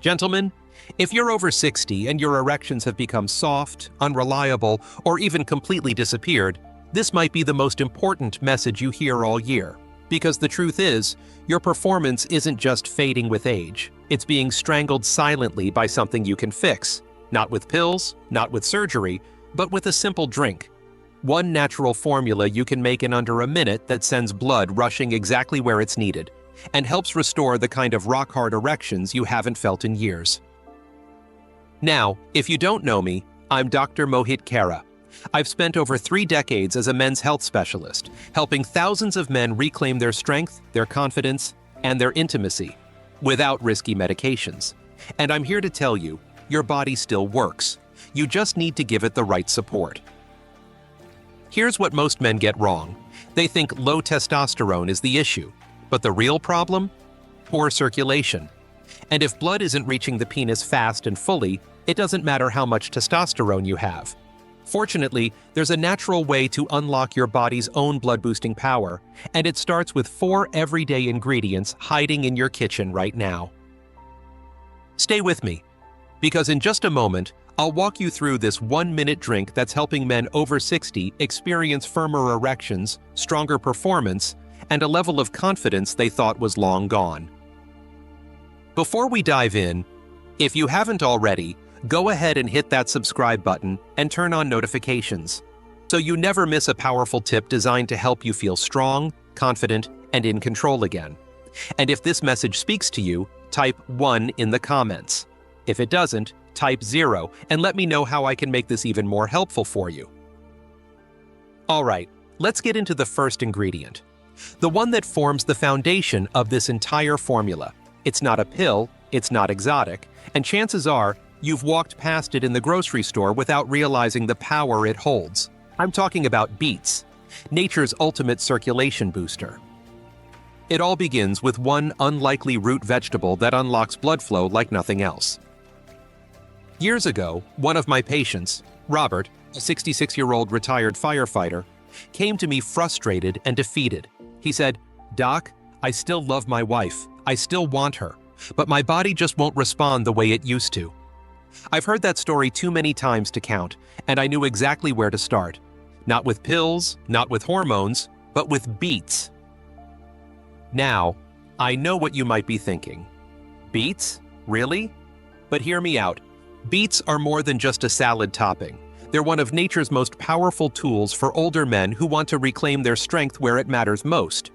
Gentlemen, if you're over 60 and your erections have become soft, unreliable, or even completely disappeared, this might be the most important message you hear all year. Because the truth is, your performance isn't just fading with age. It's being strangled silently by something you can fix. Not with pills, not with surgery, but with a simple drink. One natural formula you can make in under a minute that sends blood rushing exactly where it's needed and helps restore the kind of rock-hard erections you haven't felt in years. Now, if you don't know me, I'm Dr. Mohit Kara. I've spent over 3 decades as a men's health specialist, helping thousands of men reclaim their strength, their confidence, and their intimacy without risky medications. And I'm here to tell you, your body still works. You just need to give it the right support. Here's what most men get wrong. They think low testosterone is the issue, but the real problem? Poor circulation. And if blood isn't reaching the penis fast and fully, it doesn't matter how much testosterone you have. Fortunately, there's a natural way to unlock your body's own blood-boosting power, and it starts with 4 everyday ingredients hiding in your kitchen right now. Stay with me, because in just a moment, I'll walk you through this 1-minute drink that's helping men over 60 experience firmer erections, stronger performance, and a level of confidence they thought was long gone. Before we dive in, if you haven't already, go ahead and hit that subscribe button and turn on notifications, so you never miss a powerful tip designed to help you feel strong, confident, and in control again. And if this message speaks to you, type 1 in the comments. If it doesn't, type 0 and let me know how I can make this even more helpful for you. Alright, let's get into the first ingredient. The one that forms the foundation of this entire formula. It's not a pill, it's not exotic, and chances are you've walked past it in the grocery store without realizing the power it holds. I'm talking about beets, nature's ultimate circulation booster. It all begins with one unlikely root vegetable that unlocks blood flow like nothing else. Years ago, one of my patients, Robert, a 66-year-old retired firefighter, came to me frustrated and defeated. He said, "Doc, I still love my wife. I still want her, but my body just won't respond the way it used to." I've heard that story too many times to count, and I knew exactly where to start. Not with pills, not with hormones, but with beets. Now, I know what you might be thinking. Beets? Really? But hear me out. Beets are more than just a salad topping. They're one of nature's most powerful tools for older men who want to reclaim their strength where it matters most.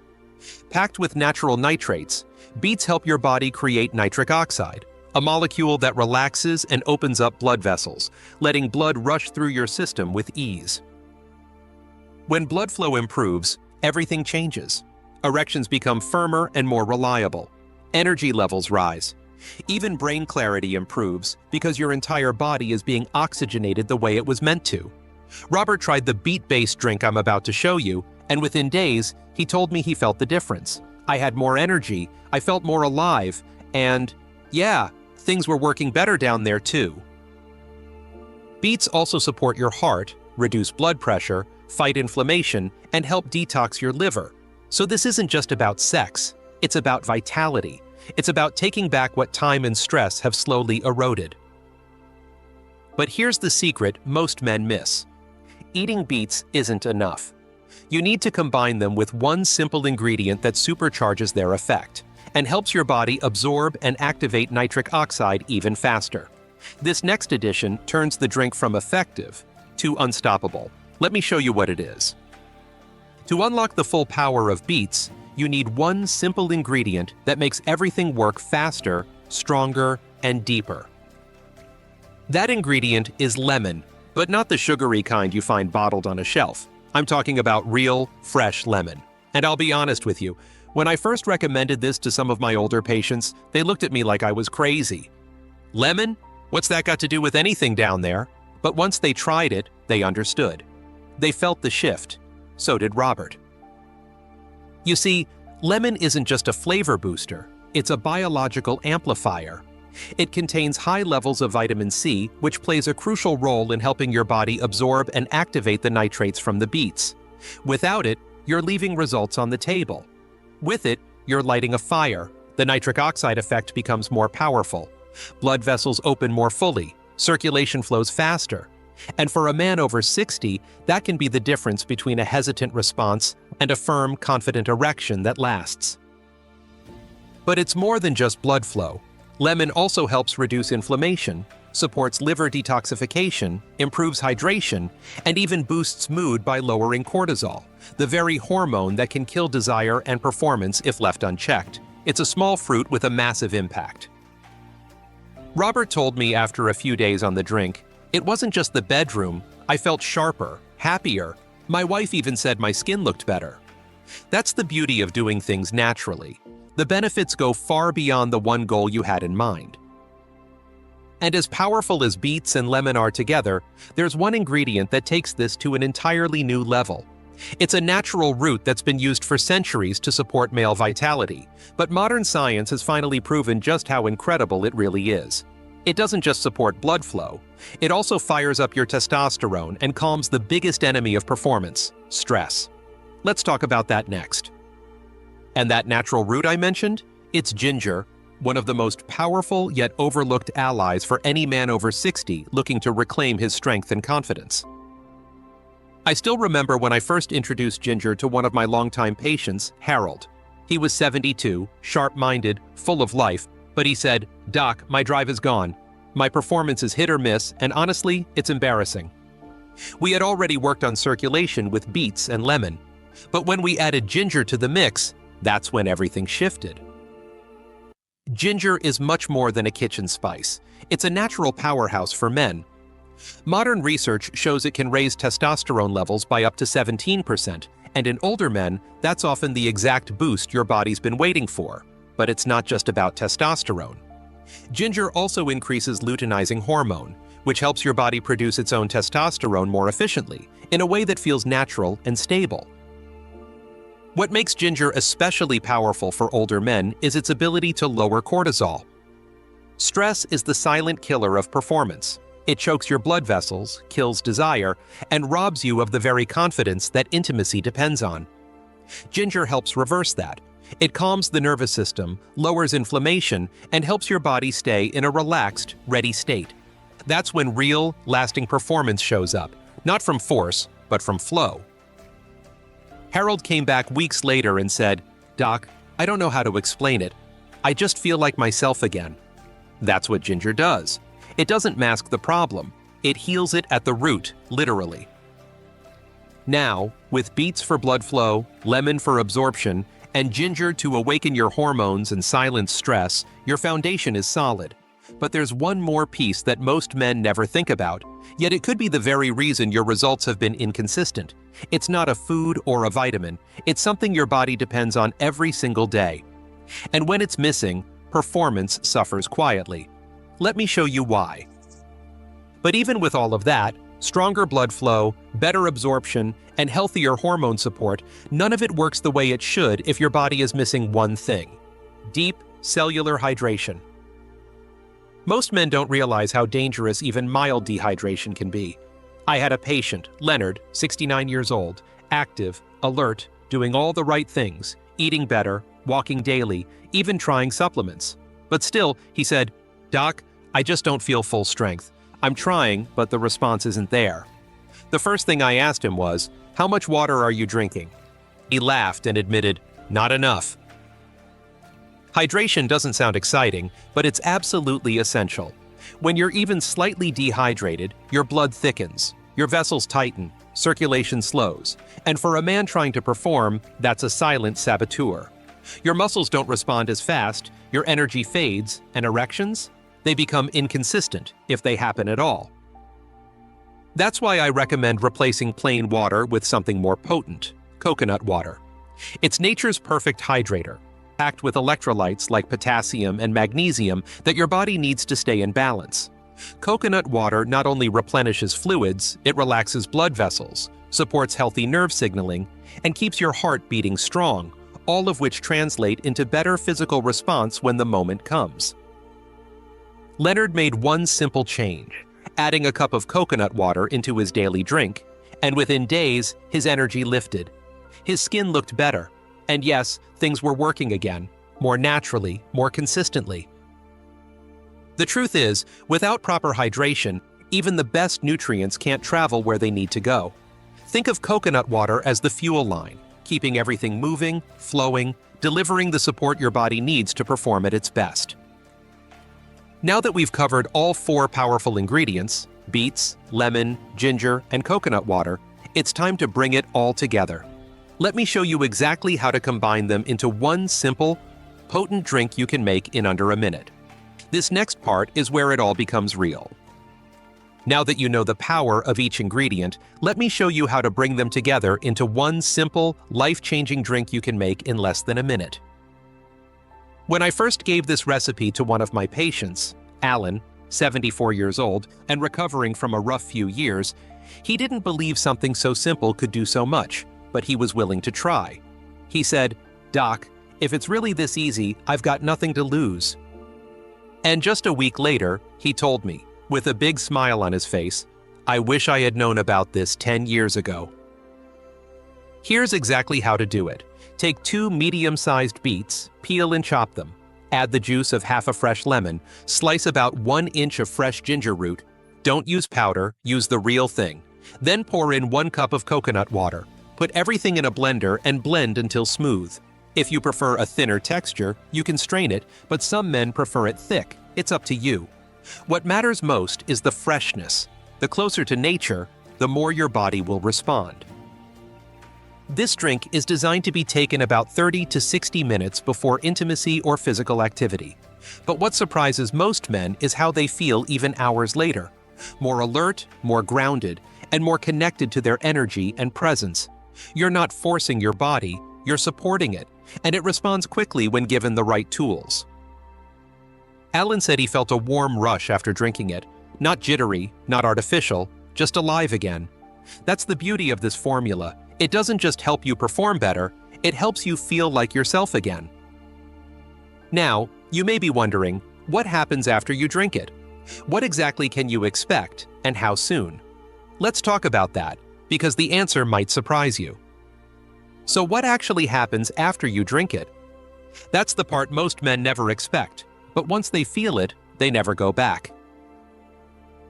Packed with natural nitrates, beets help your body create nitric oxide, a molecule that relaxes and opens up blood vessels, letting blood rush through your system with ease. When blood flow improves, everything changes. Erections become firmer and more reliable. Energy levels rise. Even brain clarity improves because your entire body is being oxygenated the way it was meant to. Robert tried the beet-based drink I'm about to show you, and within days, he told me he felt the difference. I had more energy, I felt more alive, and yeah, things were working better down there too. Beets also support your heart, reduce blood pressure, fight inflammation, and help detox your liver. So this isn't just about sex, it's about vitality. It's about taking back what time and stress have slowly eroded. But here's the secret most men miss. Eating beets isn't enough. You need to combine them with one simple ingredient that supercharges their effect and helps your body absorb and activate nitric oxide even faster. This next addition turns the drink from effective to unstoppable. Let me show you what it is. To unlock the full power of beets, you need one simple ingredient that makes everything work faster, stronger, and deeper. That ingredient is lemon, but not the sugary kind you find bottled on a shelf. I'm talking about real, fresh lemon. And I'll be honest with you, when I first recommended this to some of my older patients, they looked at me like I was crazy. Lemon? What's that got to do with anything down there? But once they tried it, they understood. They felt the shift. So did Robert. You see, lemon isn't just a flavor booster, it's a biological amplifier. It contains high levels of vitamin C, which plays a crucial role in helping your body absorb and activate the nitrates from the beets. Without it, you're leaving results on the table. With it, you're lighting a fire. The nitric oxide effect becomes more powerful. Blood vessels open more fully, circulation flows faster. And for a man over 60, that can be the difference between a hesitant response and a firm, confident erection that lasts. But it's more than just blood flow. Lemon also helps reduce inflammation, supports liver detoxification, improves hydration, and even boosts mood by lowering cortisol, the very hormone that can kill desire and performance if left unchecked. It's a small fruit with a massive impact. Robert told me after a few days on the drink, it wasn't just the bedroom, I felt sharper, happier. My wife even said my skin looked better. That's the beauty of doing things naturally. The benefits go far beyond the one goal you had in mind. And as powerful as beets and lemon are together, there's one ingredient that takes this to an entirely new level. It's a natural root that's been used for centuries to support male vitality, but modern science has finally proven just how incredible it really is. It doesn't just support blood flow, it also fires up your testosterone and calms the biggest enemy of performance, stress. Let's talk about that next. And that natural root I mentioned? It's ginger, one of the most powerful yet overlooked allies for any man over 60 looking to reclaim his strength and confidence. I still remember when I first introduced ginger to one of my longtime patients, Harold. He was 72, sharp-minded, full of life, but he said, "Doc, my drive is gone. My performance is hit or miss, and honestly, it's embarrassing." We had already worked on circulation with beets and lemon, but when we added ginger to the mix, that's when everything shifted. Ginger is much more than a kitchen spice. It's a natural powerhouse for men. Modern research shows it can raise testosterone levels by up to 17%, and in older men, that's often the exact boost your body's been waiting for. But it's not just about testosterone. Ginger also increases luteinizing hormone, which helps your body produce its own testosterone more efficiently, in a way that feels natural and stable. What makes ginger especially powerful for older men is its ability to lower cortisol. Stress is the silent killer of performance. It chokes your blood vessels, kills desire, and robs you of the very confidence that intimacy depends on. Ginger helps reverse that. It calms the nervous system, lowers inflammation, and helps your body stay in a relaxed, ready state. That's when real, lasting performance shows up, not from force, but from flow. Harold came back weeks later and said, "Doc, I don't know how to explain it. I just feel like myself again." That's what ginger does. It doesn't mask the problem. It heals it at the root, literally. Now, with beets for blood flow, lemon for absorption, and ginger to awaken your hormones and silence stress, your foundation is solid. But there's one more piece that most men never think about, yet it could be the very reason your results have been inconsistent. It's not a food or a vitamin, it's something your body depends on every single day. And when it's missing, performance suffers quietly. Let me show you why. But even with all of that, stronger blood flow, better absorption, and healthier hormone support, none of it works the way it should if your body is missing one thing: deep cellular hydration. Most men don't realize how dangerous even mild dehydration can be. I had a patient, Leonard, 69 years old, active, alert, doing all the right things, eating better, walking daily, even trying supplements. But still, he said, "Doc, I just don't feel full strength. I'm trying, but the response isn't there." The first thing I asked him was, "How much water are you drinking?" He laughed and admitted, "Not enough." Hydration doesn't sound exciting, but it's absolutely essential. When you're even slightly dehydrated, your blood thickens, your vessels tighten, circulation slows, and for a man trying to perform, that's a silent saboteur. Your muscles don't respond as fast, your energy fades, and erections? They become inconsistent, if they happen at all. That's why I recommend replacing plain water with something more potent: coconut water. It's nature's perfect hydrator, packed with electrolytes like potassium and magnesium that your body needs to stay in balance. Coconut water not only replenishes fluids, it relaxes blood vessels, supports healthy nerve signaling, and keeps your heart beating strong, all of which translate into better physical response when the moment comes. Leonard made one simple change, adding a cup of coconut water into his daily drink, and within days, his energy lifted. His skin looked better, and yes, things were working again, more naturally, more consistently. The truth is, without proper hydration, even the best nutrients can't travel where they need to go. Think of coconut water as the fuel line, keeping everything moving, flowing, delivering the support your body needs to perform at its best. Now that we've covered all 4 powerful ingredients, beets, lemon, ginger, and coconut water, it's time to bring it all together. Let me show you exactly how to combine them into one simple, potent drink you can make in under a minute. This next part is where it all becomes real. Now that you know the power of each ingredient, let me show you how to bring them together into one simple, life-changing drink you can make in less than a minute. When I first gave this recipe to one of my patients, Alan, 74 years old and recovering from a rough few years, he didn't believe something so simple could do so much, but he was willing to try. He said, "Doc, if it's really this easy, I've got nothing to lose." And just a week later, he told me, with a big smile on his face, "I wish I had known about this 10 years ago." Here's exactly how to do it. Take 2 medium-sized beets, peel and chop them. Add the juice of half a fresh lemon, slice about 1 inch of fresh ginger root. Don't use powder, use the real thing. Then pour in 1 cup of coconut water. Put everything in a blender and blend until smooth. If you prefer a thinner texture, you can strain it, but some men prefer it thick. It's up to you. What matters most is the freshness. The closer to nature, the more your body will respond. This drink is designed to be taken about 30 to 60 minutes before intimacy or physical activity. But what surprises most men is how they feel even hours later. More alert, more grounded, and more connected to their energy and presence. You're not forcing your body, you're supporting it, and it responds quickly when given the right tools. Alan said he felt a warm rush after drinking it, not jittery, not artificial, just alive again. That's the beauty of this formula. It doesn't just help you perform better, it helps you feel like yourself again. Now, you may be wondering, what happens after you drink it? What exactly can you expect, and how soon? Let's talk about that, because the answer might surprise you. So what actually happens after you drink it? That's the part most men never expect, but once they feel it, they never go back.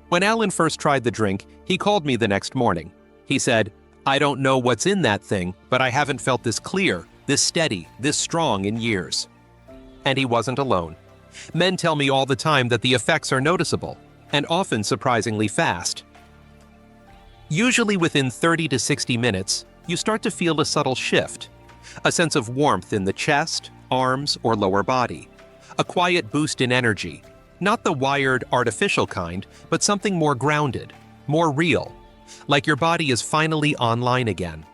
When Alan first tried the drink, he called me the next morning. He said, "I don't know what's in that thing, but I haven't felt this clear, this steady, this strong in years." And he wasn't alone. Men tell me all the time that the effects are noticeable, and often surprisingly fast. Usually within 30 to 60 minutes, you start to feel a subtle shift, a sense of warmth in the chest, arms, or lower body, a quiet boost in energy, not the wired, artificial kind, but something more grounded, more real, like your body is finally online again.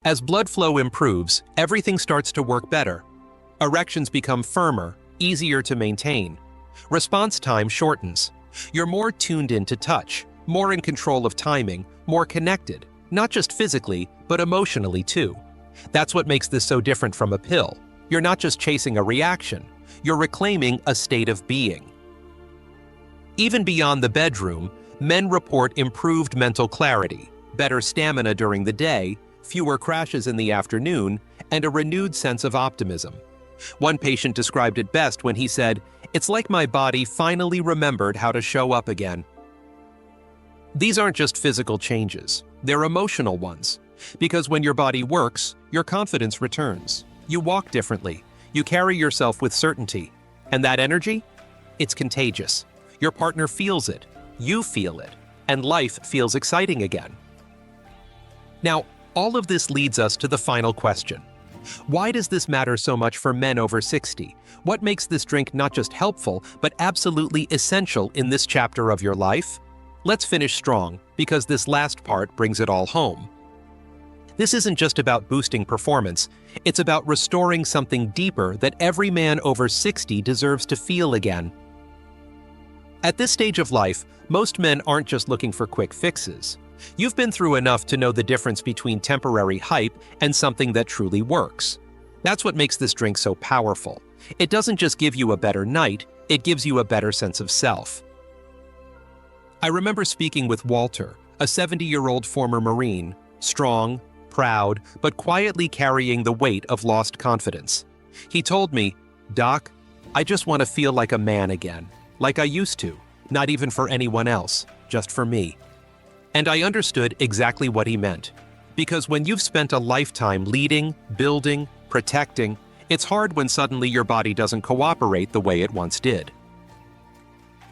As blood flow improves, everything starts to work better. Erections become firmer, easier to maintain. Response time shortens. You're more tuned in to touch, more in control of timing, more connected, not just physically, but emotionally too. That's what makes this so different from a pill. You're not just chasing a reaction, you're reclaiming a state of being. Even beyond the bedroom, men report improved mental clarity, better stamina during the day, fewer crashes in the afternoon, and a renewed sense of optimism. One patient described it best when he said, "It's like my body finally remembered how to show up again." These aren't just physical changes, they're emotional ones. Because when your body works, your confidence returns. You walk differently, you carry yourself with certainty. And that energy? It's contagious. Your partner feels it, you feel it, and life feels exciting again. Now, all of this leads us to the final question. Why does this matter so much for men over 60? What makes this drink not just helpful, but absolutely essential in this chapter of your life? Let's finish strong, because this last part brings it all home. This isn't just about boosting performance, it's about restoring something deeper that every man over 60 deserves to feel again. At this stage of life, most men aren't just looking for quick fixes. You've been through enough to know the difference between temporary hype and something that truly works. That's what makes this drink so powerful. It doesn't just give you a better night, it gives you a better sense of self. I remember speaking with Walter, a 70-year-old former Marine, strong, proud, but quietly carrying the weight of lost confidence. He told me, "Doc, I just want to feel like a man again, like I used to, not even for anyone else, just for me. And I understood exactly what he meant. Because when you've spent a lifetime leading, building, protecting, it's hard when suddenly your body doesn't cooperate the way it once did.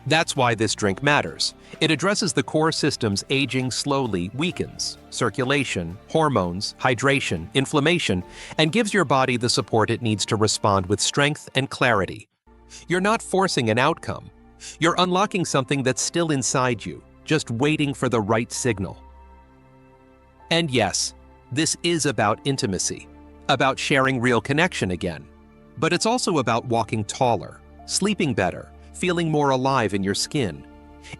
That's why this drink matters. It addresses the core systems aging slowly weakens: circulation, hormones, hydration, inflammation, and gives your body the support it needs to respond with strength and clarity. You're not forcing an outcome. You're unlocking something that's still inside you, just waiting for the right signal. And yes, this is about intimacy, about sharing real connection again. But it's also about walking taller, sleeping better, feeling more alive in your skin.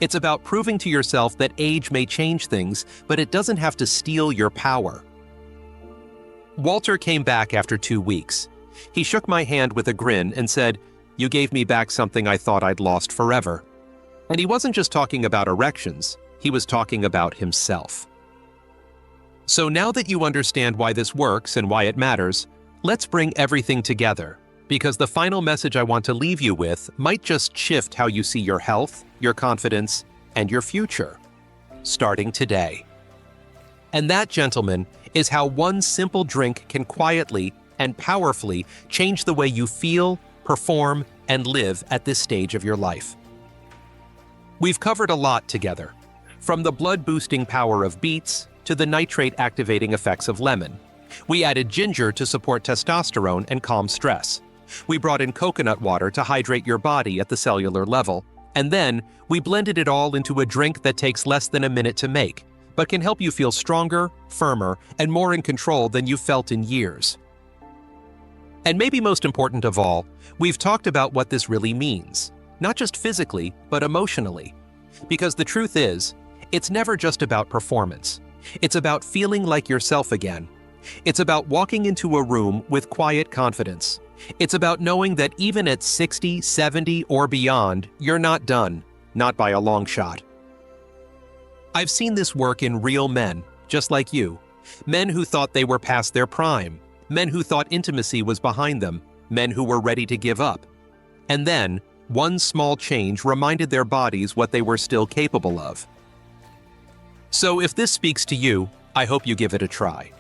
It's about proving to yourself that age may change things, but it doesn't have to steal your power. Walter came back after 2 weeks. He shook my hand with a grin and said, "You gave me back something I thought I'd lost forever." And he wasn't just talking about erections, he was talking about himself. So now that you understand why this works and why it matters, let's bring everything together. Because the final message I want to leave you with might just shift how you see your health, your confidence, and your future, starting today. And that, gentlemen, is how one simple drink can quietly and powerfully change the way you feel, perform, and live at this stage of your life. We've covered a lot together, from the blood-boosting power of beets to the nitrate-activating effects of lemon. We added ginger to support testosterone and calm stress. We brought in coconut water to hydrate your body at the cellular level, and then we blended it all into a drink that takes less than a minute to make, but can help you feel stronger, firmer, and more in control than you've felt in years. And maybe most important of all, we've talked about what this really means, not just physically, but emotionally. Because the truth is, it's never just about performance. It's about feeling like yourself again. It's about walking into a room with quiet confidence. It's about knowing that even at 60, 70, or beyond, you're not done, not by a long shot. I've seen this work in real men, just like you. Men who thought they were past their prime, men who thought intimacy was behind them, men who were ready to give up. And then, one small change reminded their bodies what they were still capable of. So if this speaks to you, I hope you give it a try.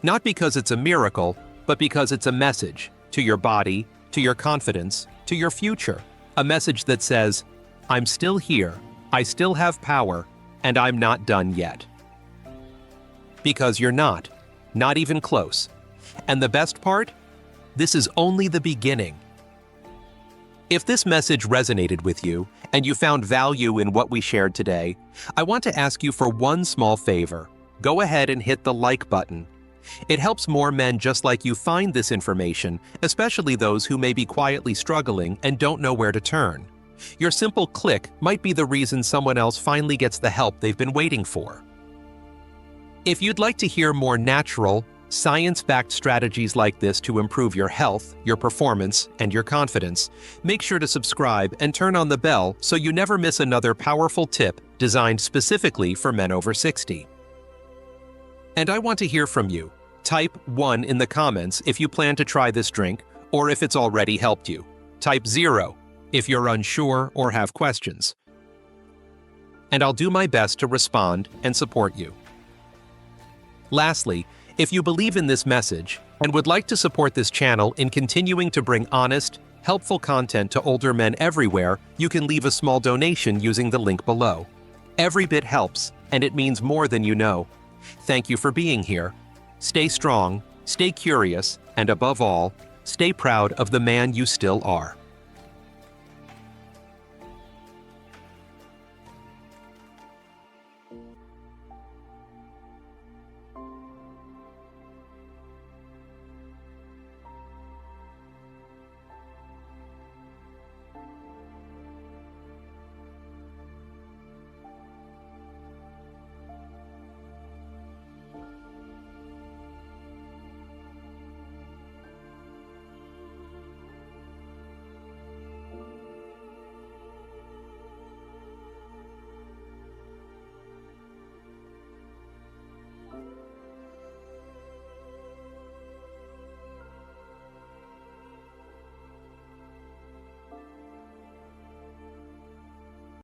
Not because it's a miracle, but because it's a message to your body, to your confidence, to your future. A message that says, I'm still here, I still have power, and I'm not done yet. Because you're not even close. And the best part? This is only the beginning. If this message resonated with you, and you found value in what we shared today, I want to ask you for one small favor. Go ahead and hit the like button. It helps more men just like you find this information, especially those who may be quietly struggling and don't know where to turn. Your simple click might be the reason someone else finally gets the help they've been waiting for. If you'd like to hear more natural, science-backed strategies like this to improve your health, your performance, and your confidence, make sure to subscribe and turn on the bell so you never miss another powerful tip designed specifically for men over 60. And I want to hear from you. Type 1 in the comments if you plan to try this drink or if it's already helped you. Type 0 if you're unsure or have questions. And I'll do my best to respond and support you. Lastly, if you believe in this message and would like to support this channel in continuing to bring honest, helpful content to older men everywhere, you can leave a small donation using the link below. Every bit helps, and it means more than you know. Thank you for being here. Stay strong, stay curious, and above all, stay proud of the man you still are.